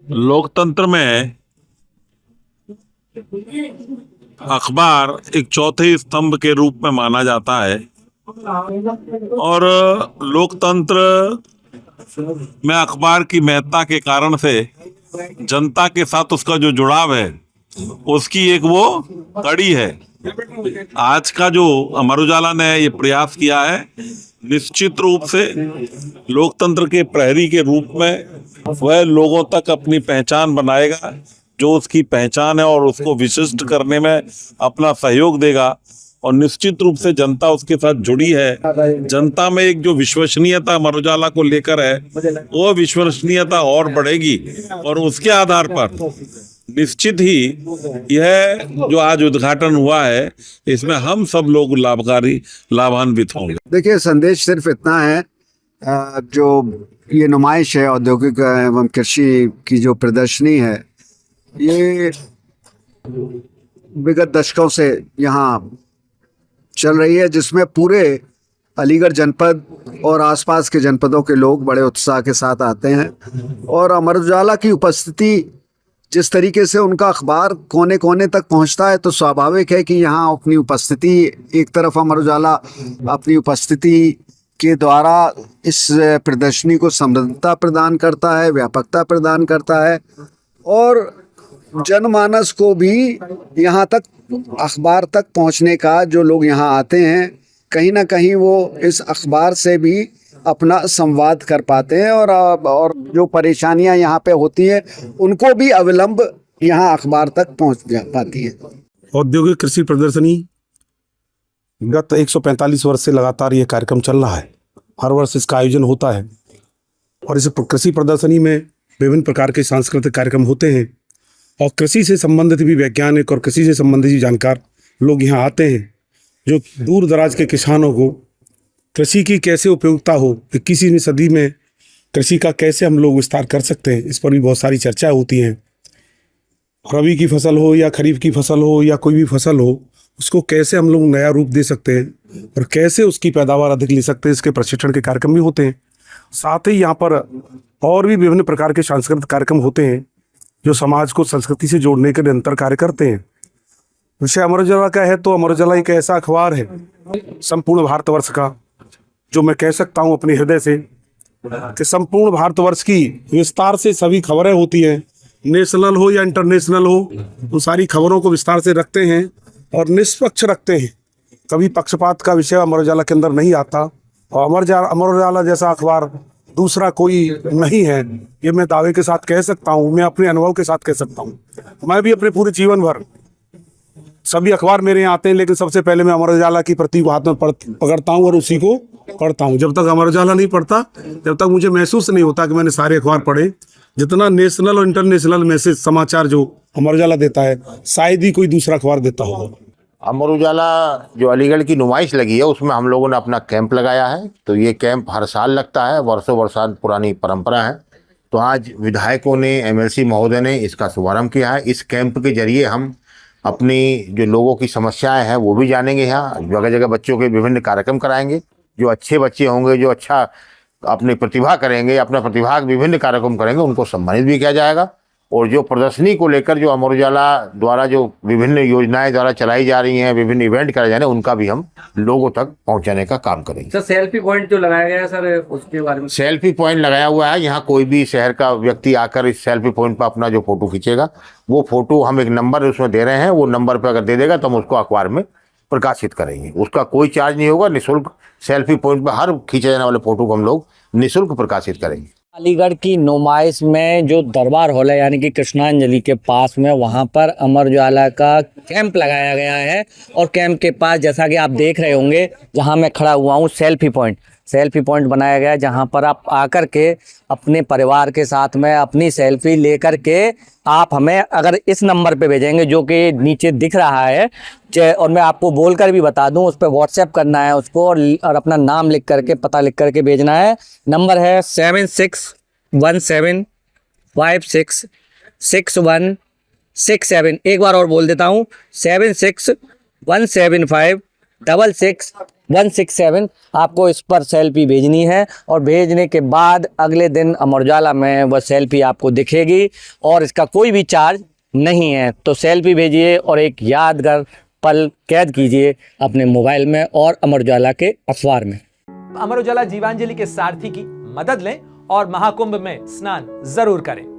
लोकतंत्र में अखबार एक चौथे स्तंभ के रूप में माना जाता है और लोकतंत्र में अखबार की महत्ता के कारण से जनता के साथ उसका जो जुड़ाव है उसकी एक वो कड़ी है। आज का जो अमर उजाला ने ये प्रयास किया है, निश्चित रूप से लोकतंत्र के प्रहरी के रूप में वह लोगों तक अपनी पहचान बनाएगा, जो उसकी पहचान है, और उसको विशिष्ट करने में अपना सहयोग देगा। और निश्चित रूप से जनता उसके साथ जुड़ी है। जनता में एक जो विश्वसनीयता अमर उजाला को लेकर है, वो विश्वसनीयता और बढ़ेगी और उसके आधार पर निश्चित ही यह जो आज उद्घाटन हुआ है, इसमें हम सब लोग लाभान्वित होंगे। देखिए, संदेश सिर्फ इतना है, जो ये नुमाइश है औद्योगिक एवं कृषि की जो प्रदर्शनी है, ये विगत दशकों से यहाँ चल रही है, जिसमें पूरे अलीगढ़ जनपद और आसपास के जनपदों के लोग बड़े उत्साह के साथ आते हैं। और अमर उजाला की उपस्थिति, जिस तरीके से उनका अखबार कोने कोने तक पहुंचता है, तो स्वाभाविक है कि यहाँ अपनी उपस्थिति, एक तरफ अमर उजाला अपनी उपस्थिति के द्वारा इस प्रदर्शनी को समृद्धता प्रदान करता है, व्यापकता प्रदान करता है, और जनमानस को भी यहाँ तक अखबार तक पहुँचने का, जो लोग यहाँ आते हैं, कहीं ना कहीं वो इस अखबार से भी अपना संवाद कर पाते हैं, और जो परेशानियां यहाँ पे होती हैं उनको भी अविलंब यहाँ अखबार तक पहुँच जा पाती है। औद्योगिक कृषि प्रदर्शनी गत 145 वर्ष से लगातार ये कार्यक्रम चल रहा है। हर वर्ष इसका आयोजन होता है और इस कृषि प्रदर्शनी में विभिन्न प्रकार के सांस्कृतिक कार्यक्रम होते हैं और कृषि से संबंधित भी वैज्ञानिक और कृषि से संबंधित भी जानकार लोग यहाँ आते हैं, जो दूर दराज के किसानों को कृषि की कैसे उपयोगिता हो, 21वीं सदी में कृषि का कैसे हम लोग विस्तार कर सकते हैं, इस पर भी बहुत सारी चर्चा होती हैं। रबी की फसल हो या खरीफ की फसल हो या कोई भी फसल हो, उसको कैसे हम लोग नया रूप दे सकते हैं और कैसे उसकी पैदावार अधिक ले सकते हैं, इसके प्रशिक्षण के कार्यक्रम भी होते हैं। साथ ही यहाँ पर और भी विभिन्न प्रकार के सांस्कृतिक कार्यक्रम होते हैं, जो समाज को संस्कृति से जोड़ने के निरंतर कार्य करते हैं। विषय अमर उजाला का है, तो अमर उजाला एक ऐसा अखबार है संपूर्ण भारतवर्ष का, जो मैं कह सकता हूँ अपने हृदय से कि संपूर्ण भारतवर्ष की विस्तार से सभी खबरें होती हैं, नेशनल हो या इंटरनेशनल हो, उन सारी खबरों को विस्तार से रखते हैं और निष्पक्ष रखते हैं। कभी पक्षपात का विषय अमर उजाला के अंदर नहीं आता और अमर उजाला जैसा अखबार दूसरा कोई नहीं है, ये मैं दावे के साथ कह सकता हूँ, मैं अपने अनुभव के साथ कह सकता हूँ। मैं भी अपने पूरे जीवन भर सभी अखबार मेरे यहाँ आते हैं, लेकिन सबसे पहले मैं अमर उजाला की प्रति हाथ में पकड़ता हूँ और उसी को पढ़ता हूँ। जब तक अमर उजाला नहीं पढ़ता, जब तक मुझे महसूस नहीं होता कि मैंने सारे अखबार पढ़े। जितना नेशनल और इंटरनेशनल मैसेज समाचार जो अमर उजाला देता है, शायद ही कोई दूसरा अखबार देता होगा। अमर उजाला जो अलीगढ़ की नुमाइश लगी है, उसमें हम लोगों ने अपना कैंप लगाया है। तो ये कैंप हर साल लगता है, वर्षों वर्षान पुरानी परंपरा है। तो आज विधायकों ने, एमएलसी महोदय ने इसका शुभारंभ किया है। इस कैंप के जरिए हम अपनी जो लोगों की समस्याएं हैं वो भी जानेंगे। यहाँ जगह जगह बच्चों के विभिन्न कार्यक्रम कराएंगे। जो अच्छे बच्चे होंगे, जो अच्छा अपनी प्रतिभा करेंगे, अपना प्रतिभा विभिन्न कार्यक्रम करेंगे, उनको सम्मानित भी किया जाएगा। और जो प्रदर्शनी को लेकर जो अमर उजाला द्वारा जो विभिन्न योजनाएं द्वारा चलाई जा रही हैं, विभिन्न इवेंट कराए जा रहे हैं, उनका भी हम लोगों तक पहुंचाने का काम करेंगे। सर, सेल्फी पॉइंट जो लगाया गया है सर, उसके बारे में। सेल्फी पॉइंट लगाया हुआ है। यहाँ कोई भी शहर का व्यक्ति आकर इस सेल्फी पॉइंट पर अपना जो फोटो खींचेगा, वो फोटो हम एक नंबर उसमें दे रहे हैं, वो नंबर पर अगर दे देगा तो हम उसको अखबार में प्रकाशित करेंगे। उसका कोई चार्ज नहीं होगा, निःशुल्क सेल्फी पॉइंट पर हर खींचे जाने वाले फोटो को हम लोग निःशुल्क प्रकाशित करेंगे। अलीगढ़ की नुमाइश में जो दरबार हॉल है, यानी कि कृष्णांजलि के पास में, वहाँ पर अमर उजाला का कैंप लगाया गया है। और कैंप के पास, जैसा कि आप देख रहे होंगे, जहाँ मैं खड़ा हुआ हूँ, सेल्फी पॉइंट बनाया गया है, जहाँ पर आप आकर के अपने परिवार के साथ में अपनी सेल्फी लेकर के आप हमें अगर इस नंबर पे भेजेंगे जो कि नीचे दिख रहा है, और मैं आपको बोलकर भी बता दूं, उस पर व्हाट्सएप करना है उसको, और अपना नाम लिख करके, पता लिख करके भेजना है। नंबर है 7617566167। एक बार और बोल देता हूँ, 7617566167। 666167 आपको इस पर सेल्फी भेजनी है और भेजने के बाद अगले दिन अमर उजाला में वह सेल्फी आपको दिखेगी और इसका कोई भी चार्ज नहीं है। तो सेल्फी भेजिए और एक यादगार पल कैद कीजिए अपने मोबाइल में और अमर उजाला के अखबार में। अमर उजाला जीवांजलि के सारथी की मदद लें और महाकुंभ में स्नान जरूर करें।